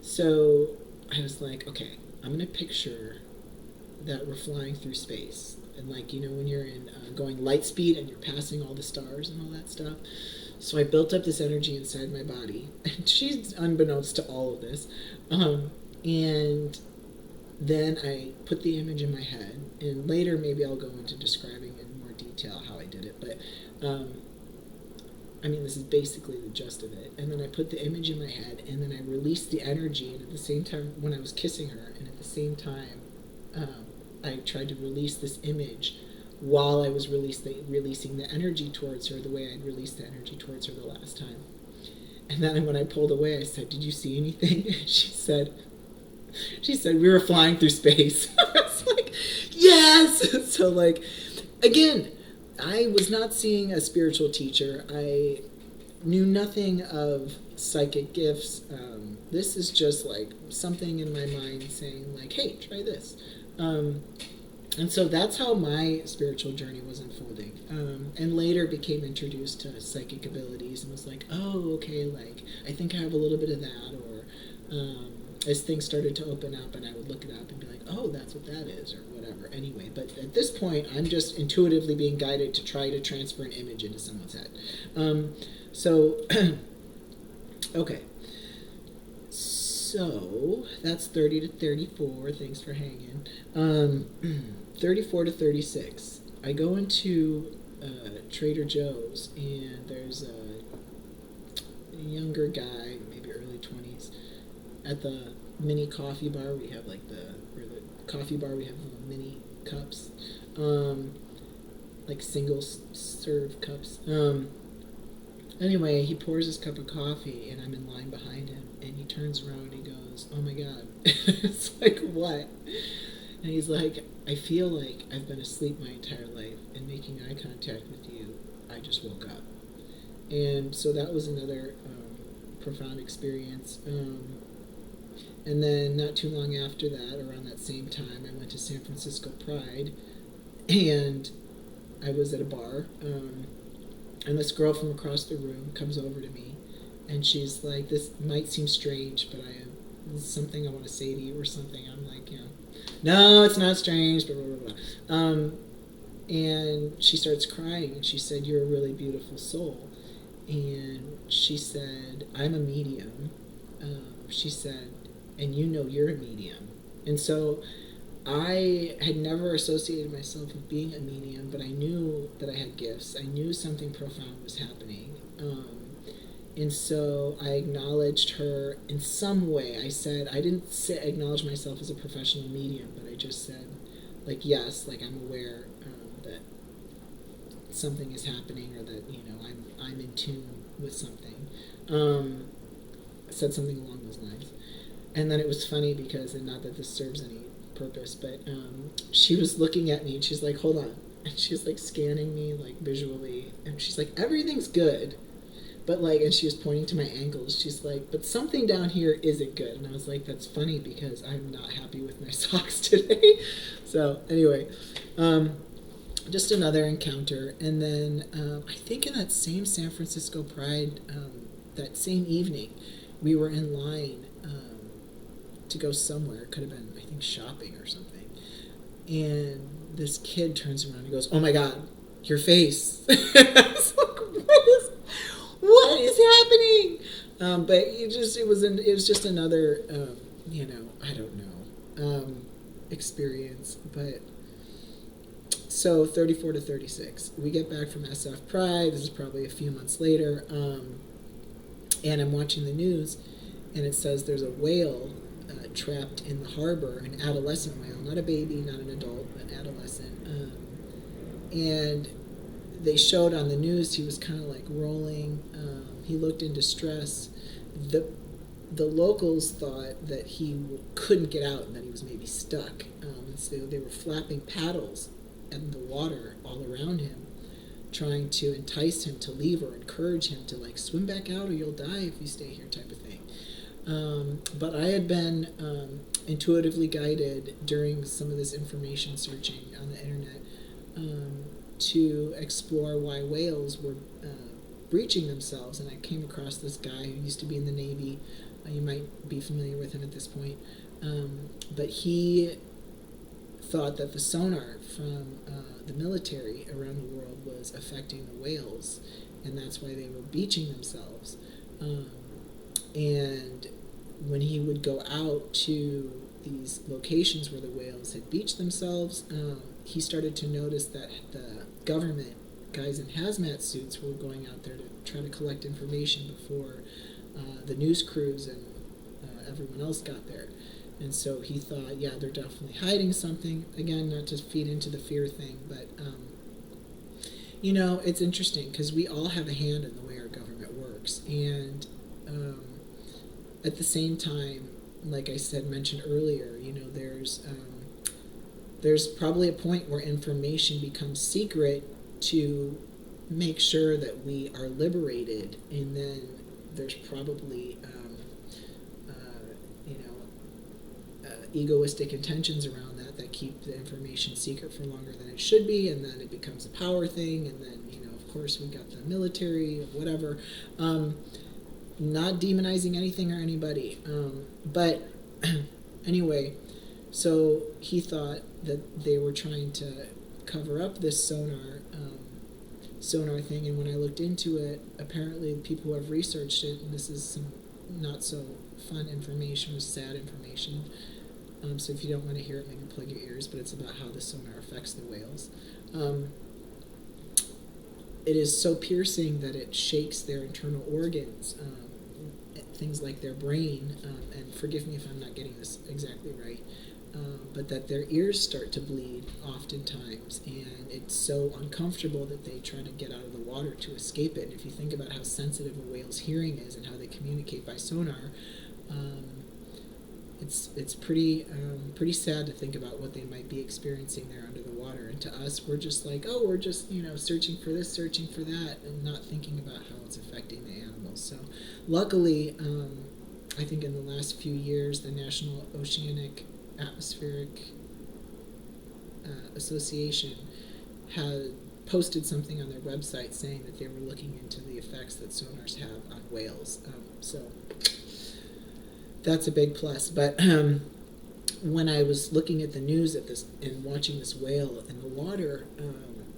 So I was like, okay, I'm gonna picture that we're flying through space, and like when you're in going light speed and you're passing all the stars and all that stuff. So I built up this energy inside my body, and she's unbeknownst to all of this, and then I put the image in my head, and later maybe I'll go into describing in more detail how I did it, but this is basically the gist of it. And then I put the image in my head, and then I released the energy, and at the same time, when I was kissing her, and at the same time I tried to release this image while I was releasing the energy towards her the way I'd released the energy towards her the last time. And then when I pulled away, I said, "Did you see anything?" She said, "We were flying through space." I was like, yes! So like, again, I was not seeing a spiritual teacher. I knew nothing of psychic gifts. This is just like something in my mind saying like, hey, try this. And so that's how my spiritual journey was unfolding. And later became introduced to psychic abilities and was like, oh, okay, like, I think I have a little bit of that. Or as things started to open up, and I would look it up and be like, oh, that's what that is, or whatever. Anyway, but at this point, I'm just intuitively being guided to try to transfer an image into someone's head. Okay. So that's 30 to 34. Thanks for hanging. 34 to 36. I go into Trader Joe's, and there's a younger guy, maybe early 20s, at the mini coffee bar. We have like the coffee bar. We have little mini cups, like single serve cups. Anyway, he pours his cup of coffee, and I'm in line behind him, and he turns around and he goes, "Oh my God." It's like, what? And he's like, "I feel like I've been asleep my entire life, and making eye contact with you, I just woke up." And so that was another profound experience. And then not too long after that, around that same time, I went to San Francisco Pride, and I was at a bar, and this girl from across the room comes over to me, and she's like, "This might seem strange, but this is something I want to say to you," or something. I'm like, "No, it's not strange," blah, blah, blah, blah. And she starts crying, and she said, "You're a really beautiful soul." And she said, "I'm a medium." She said, "And you're a medium." And so I had never associated myself with being a medium, but I knew that I had gifts. I knew something profound was happening. And so I acknowledged her in some way. I said, I didn't acknowledge myself as a professional medium, but I just said, like, yes, like I'm aware that something is happening, or that, I'm in tune with something. I said something along those lines. And then it was funny because, and not that this serves any purpose, but she was looking at me, and she's like, "Hold on," and she's like scanning me like visually, and she's like, "Everything's good," but like, and she was pointing to my ankles. She's like, "But something down here isn't good." And I was like, "That's funny because I'm not happy with my socks today." So anyway, just another encounter. And then I think in that same San Francisco Pride, that same evening, we were in line to go somewhere. It could have been, I think, shopping or something. And this kid turns around and goes, "Oh my God, your face!" I was like, what is happening? But it was just another, I don't know, experience. But so 34 to 36, we get back from SF Pride. This is probably a few months later, and I'm watching the news, and it says there's a whale trapped in the harbor, an adolescent whale, not a baby, not an adult, an adolescent. And they showed on the news he was kind of like rolling. He looked in distress. The locals thought that he couldn't get out and that he was maybe stuck. And so they were flapping paddles in the water all around him, trying to entice him to leave or encourage him to like swim back out or you'll die if you stay here type of thing. But I had been intuitively guided during some of this information searching on the internet to explore why whales were breaching themselves, and I came across this guy who used to be in the Navy. You might be familiar with him at this point, but he thought that the sonar from the military around the world was affecting the whales, and that's why they were beaching themselves. And when he would go out to these locations where the whales had beached themselves, he started to notice that the government guys in hazmat suits were going out there to try to collect information before the news crews and everyone else got there. And so he thought, yeah, they're definitely hiding something. Again, not to feed into the fear thing, but it's interesting because we all have a hand in the way our government works. And at the same time, like I mentioned earlier, there's probably a point where information becomes secret to make sure that we are liberated, and then there's probably egoistic intentions around that keep the information secret for longer than it should be, and then it becomes a power thing, and then of course we got the military or whatever. Not demonizing anything or anybody, but anyway, so he thought that they were trying to cover up this sonar thing, and when I looked into it, apparently people who have researched it, and this is some not so fun information or sad information, so if you don't want to hear it, maybe plug your ears, but it's about how the sonar affects the whales. It is so piercing that it shakes their internal organs, things like their brain, and forgive me if I'm not getting this exactly right, but that their ears start to bleed oftentimes, and it's so uncomfortable that they try to get out of the water to escape it. And if you think about how sensitive a whale's hearing is and how they communicate by sonar, it's pretty sad to think about what they might be experiencing there under the water. And to us, we're just like, oh, we're just searching for this, searching for that, and not thinking about how it's affecting the animals. So luckily, I think in the last few years, the National Oceanic Atmospheric Association had posted something on their website saying that they were looking into the effects that sonars have on whales. So that's a big plus. But when I was looking at the news at this and watching this whale in the water,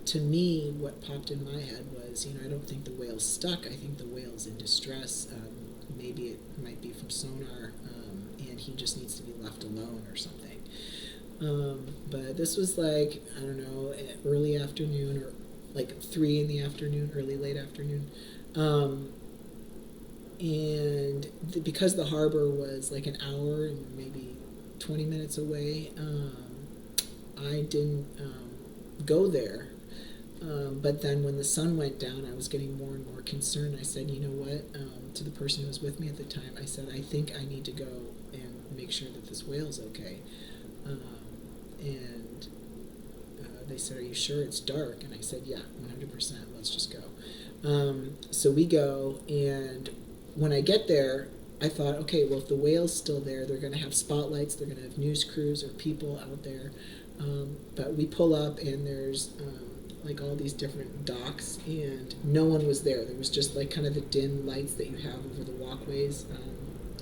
to me, what popped in my head was, I don't think the whale's stuck. I think the whale's in distress. Maybe it might be from sonar, and he just needs to be left alone or something. But this was like, I don't know, early afternoon, or like 3 in the afternoon, late afternoon. And because the harbor was like an hour and maybe 20 minutes away, I didn't go there. But then when the sun went down, I was getting more and more concerned. I said, you know what, to the person who was with me at the time, I said, I think I need to go and make sure that this whale's okay. And they said, are you sure it's dark? And I said, yeah, 100%, let's just go. So we go, and when I get there, I thought, okay, well, if the whale's still there, they're going to have spotlights, they're going to have news crews or people out there. But we pull up, and there's like all these different docks, and no one was there. There was just like kind of the dim lights that you have over the walkways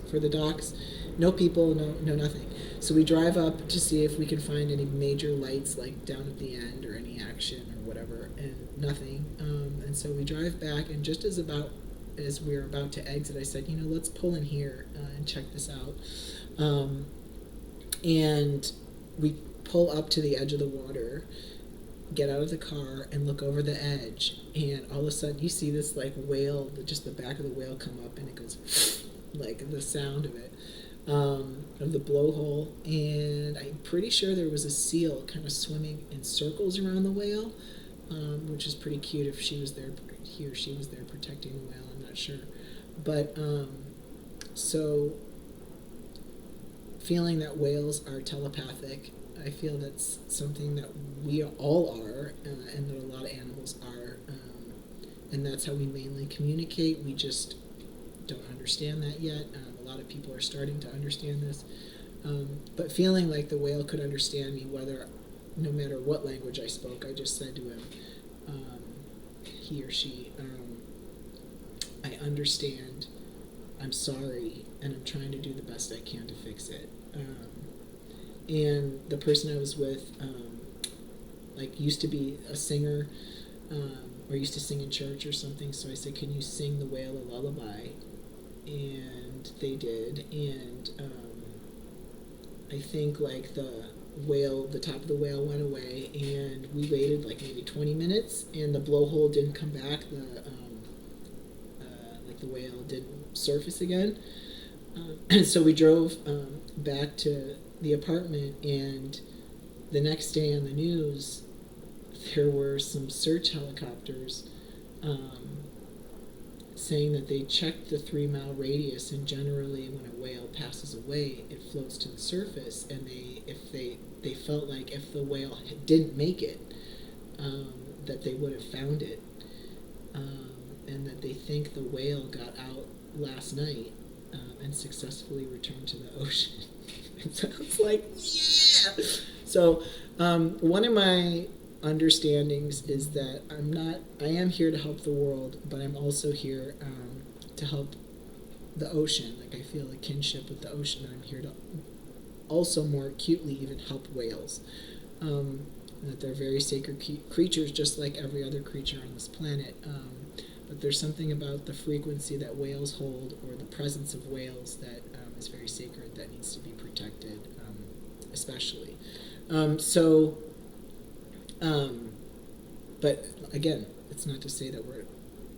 for the docks. No people, no nothing. So we drive up to see if we can find any major lights like down at the end or any action or whatever, and nothing. And so we drive back, and just as we were about to exit, I said, let's pull in here and check this out. And we pull up to the edge of the water, get out of the car, and look over the edge, and all of a sudden you see this like whale, just the back of the whale come up, and it goes like the sound of it, of the blowhole. And I'm pretty sure there was a seal kind of swimming in circles around the whale, which is pretty cute. If she was there, he or she was there protecting the whale, I'm not sure. But so feeling that whales are telepathic, I feel that's something that we all are, and that a lot of animals are, and that's how we mainly communicate. We just don't understand that yet. A lot of people are starting to understand this, but feeling like the whale could understand me, no matter what language I spoke. I just said to him, he or she, I understand, I'm sorry, and I'm trying to do the best I can to fix it. And the person I was with, used to be a singer, or used to sing in church or something. So I said, "Can you sing the whale a lullaby?" And they did. And I think like the top of the whale went away, and we waited like maybe 20 minutes, and the blowhole didn't come back. The whale didn't surface again. So we drove back to the apartment, and the next day on the news, there were some search helicopters saying that they checked the 3-mile radius, and generally when a whale passes away, it floats to the surface, and they felt like if the whale didn't make it, that they would have found it, and that they think the whale got out last night and successfully returned to the ocean. So it's like, yeah! So one of my understandings is that I am here to help the world, but I'm also here to help the ocean. Like, I feel a kinship with the ocean, and I'm here to also more acutely even help whales. That they're very sacred creatures, just like every other creature on this planet. But there's something about the frequency that whales hold, or the presence of whales, that is very sacred, that needs to be protected, especially. But again, it's not to say that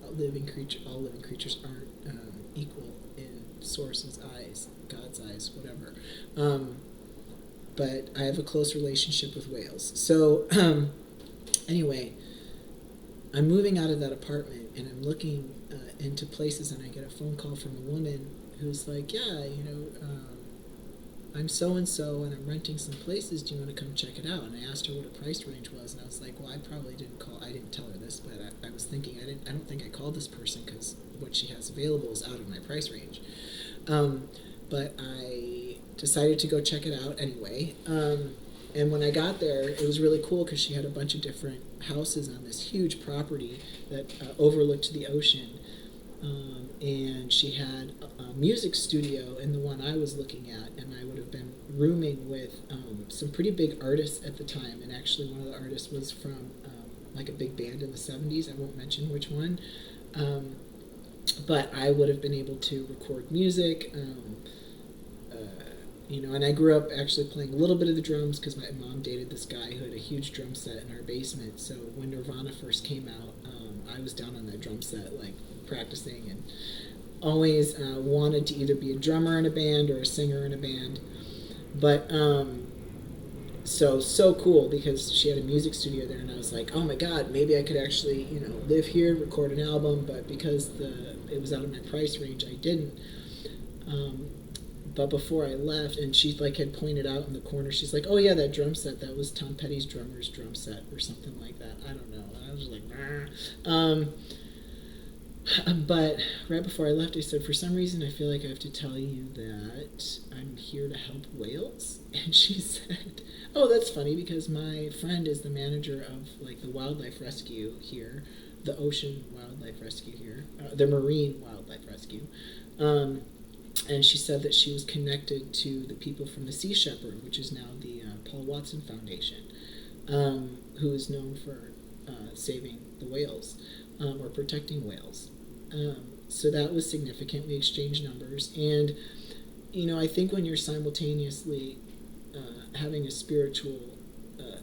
all living creatures aren't equal in Source's eyes, God's eyes, whatever. But I have a close relationship with whales. So anyway, I'm moving out of that apartment, and I'm looking into places, and I get a phone call from a woman who's like, yeah, I'm so-and-so, and I'm renting some places. Do you want to come check it out? And I asked her what a price range was, and I was like, well, I probably didn't tell her this, but I was thinking, I don't think I called this person because what she has available is out of my price range. But I decided to go check it out anyway. And when I got there, it was really cool because she had a bunch of different houses on this huge property that overlooked the ocean. And she had a music studio in the one I was looking at, and I would have been rooming with some pretty big artists at the time. And actually, one of the artists was from like a big band in the 70s. I won't mention which one. But I would have been able to record music. And I grew up actually playing a little bit of the drums because my mom dated this guy who had a huge drum set in our basement. So when Nirvana first came out, I was down on that drum set, like, practicing, and always wanted to either be a drummer in a band or a singer in a band. But so cool because she had a music studio there, and I was like, oh my God, maybe I could actually live here, record an album. But because it was out of my price range, I didn't. But before I left, and she had pointed out in the corner, she's like, oh yeah, that drum set, that was Tom Petty's drummer's drum set or something like that. I don't know. And I was just like, nah. But right before I left, I said, for some reason, I feel like I have to tell you that I'm here to help whales. And she said, oh, that's funny because my friend is the manager of like the wildlife rescue here, the ocean wildlife rescue here, the marine wildlife rescue. Um, and she said that she was connected to the people from the Sea Shepherd, which is now the Paul Watson Foundation, who is known for saving the whales or protecting whales. So that was significant. We exchanged numbers. And, I think when you're simultaneously having a spiritual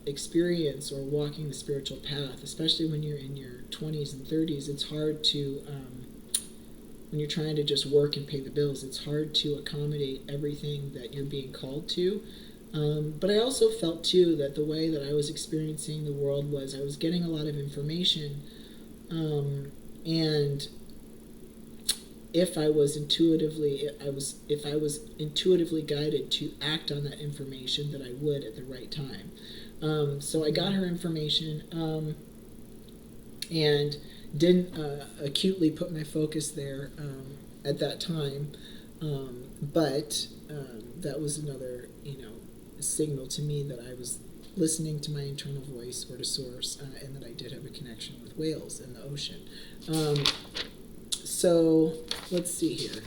experience or walking the spiritual path, especially when you're in your 20s and 30s, it's hard to, when you're trying to just work and pay the bills, it's hard to accommodate everything that you're being called to. But I also felt, too, that the way that I was experiencing the world was I was getting a lot of information, and if I was intuitively guided to act on that information, that I would at the right time. So I got her information, and didn't acutely put my focus there at that time, but that was another signal to me that I was listening to my internal voice or to source, and that I did have a connection with whales in the ocean. So let's see here.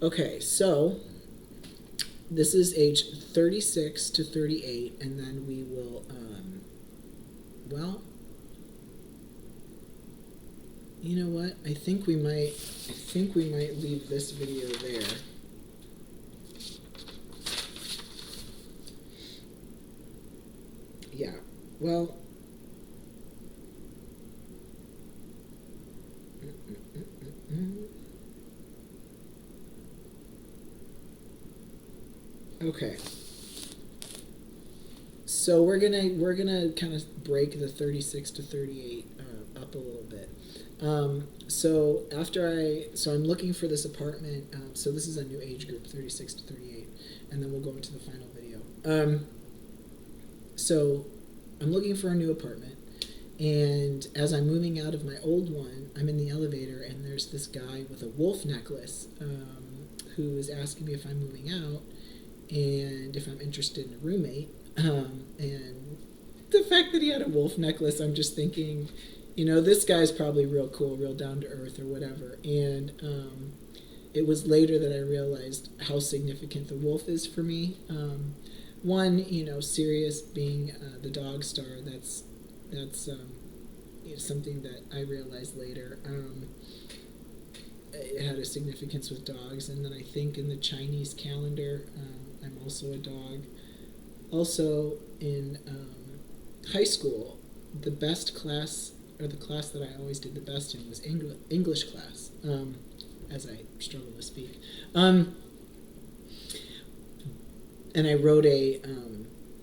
Okay, so this is age 36 to 38, and then we will, well, you know what? I think we might leave this video there. Yeah. Well. Okay. So we're gonna kind of break the 36 to 38 up a little bit. So I'm looking for this apartment. So this is a new age group, 36 to 38, and then we'll go into the final video. So I'm looking for a new apartment, and as I'm moving out of my old one, I'm in the elevator, and there's this guy with a wolf necklace who is asking me if I'm moving out and if I'm interested in a roommate. And the fact that he had a wolf necklace, I'm just thinking, this guy's probably real cool, real down to earth or whatever. And it was later that I realized how significant the wolf is for me. One, Sirius being the dog star, that's something that I realized later. It had a significance with dogs. And then I think in the Chinese calendar, I'm also a dog. Also in high school, the best class, or the class that I always did the best in, was English class, as I struggle to speak. And I wrote a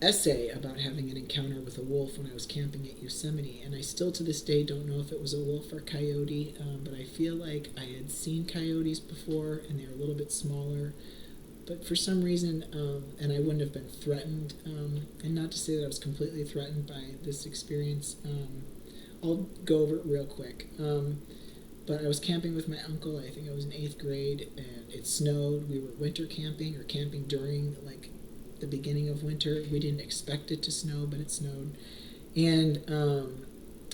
essay about having an encounter with a wolf when I was camping at Yosemite, and I still to this day don't know if it was a wolf or coyote, but I feel like I had seen coyotes before, and they were a little bit smaller. But for some reason, and I wouldn't have been threatened, and not to say that I was completely threatened by this experience. I'll go over it real quick. But I was camping with my uncle. I think I was in 8th grade, and it snowed. We were winter camping, or camping during like the beginning of winter. We didn't expect it to snow, but it snowed. And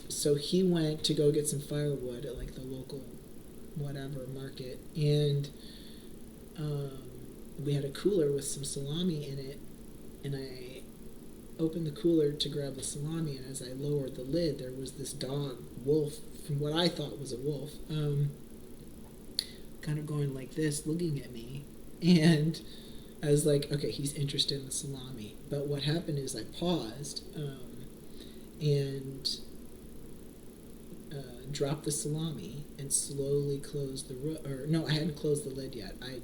so he went to go get some firewood at like the local whatever market, and we had a cooler with some salami in it, and I opened the cooler to grab the salami, and as I lowered the lid, there was this wolf, from what I thought was a wolf, kind of going like this, looking at me, and I was like, okay, he's interested in the salami. But what happened is I paused, and dropped the salami and slowly closed no, I hadn't closed the lid yet. I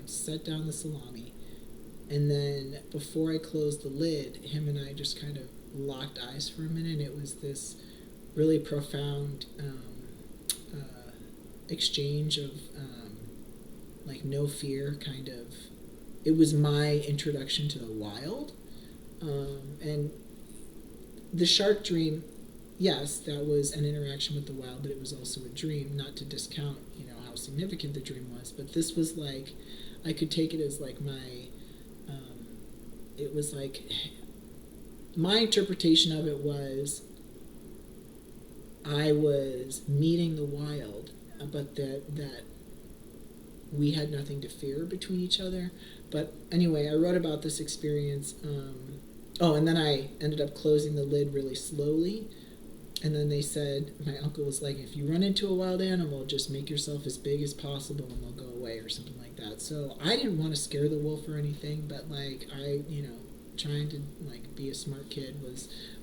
set down the salami, and then before I closed the lid, him and I just kind of locked eyes for a minute. It was this really profound exchange of like no fear kind of. It was my introduction to the wild, and the shark dream. Yes, that was an interaction with the wild, but it was also a dream. Not to discount, how significant the dream was, but this was like, I could take it as like my. It was like my interpretation of it was I was meeting the wild, but that we had nothing to fear between each other. But anyway, I wrote about this experience. And then I ended up closing the lid really slowly. And then they said, my uncle was like, if you run into a wild animal, just make yourself as big as possible and they'll go away, or something like that. So I didn't want to scare the wolf or anything, but like trying to like be a smart kid,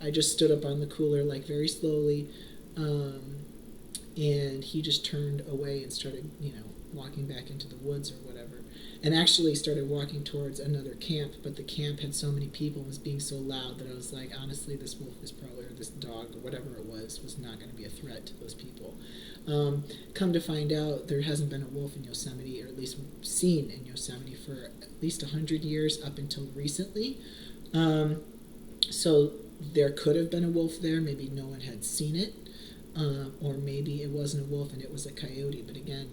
I just stood up on the cooler like very slowly, and he just turned away and started walking back into the woods or whatever, and actually started walking towards another camp, but the camp had so many people and was being so loud that I was like, honestly, this wolf is probably, or this dog or whatever it was not going to be a threat to those people. Come to find out, there hasn't been a wolf in Yosemite, or at least seen in Yosemite, for at least 100 years up until recently. So there could have been a wolf there, maybe no one had seen it, or maybe it wasn't a wolf and it was a coyote, but again,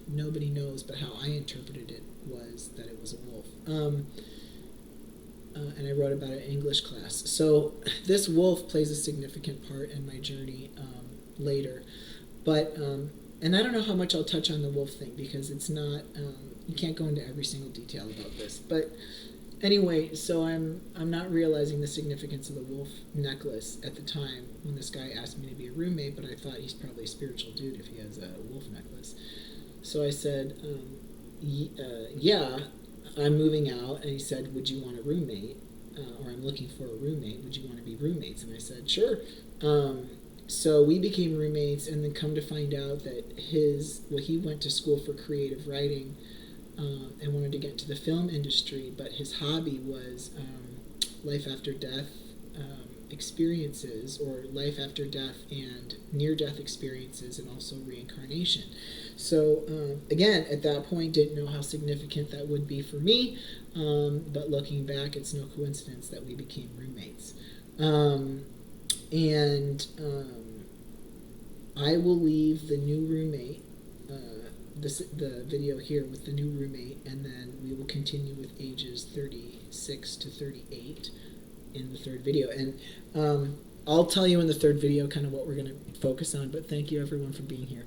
nobody knows, but how I interpreted it was that it was a wolf. And I wrote about it in English class. So this wolf plays a significant part in my journey later. But, and I don't know how much I'll touch on the wolf thing, because it's not, you can't go into every single detail about this. But anyway, so I'm not realizing the significance of the wolf necklace at the time when this guy asked me to be a roommate, but I thought he's probably a spiritual dude if he has a wolf necklace. So I said, yeah, I'm moving out. And he said, would you want a roommate? Or I'm looking for a roommate. Would you want to be roommates? And I said, sure. So we became roommates, and then come to find out that he went to school for creative writing, and wanted to get into the film industry, but his hobby was life after death experiences, or life after death and near-death experiences, and also reincarnation. So again, at that point, didn't know how significant that would be for me, but looking back, it's no coincidence that we became roommates. I will leave the new roommate, the video here with the new roommate, and then we will continue with ages 36 to 38 in the third video. And I'll tell you in the third video kind of what we're going to focus on, but thank you everyone for being here.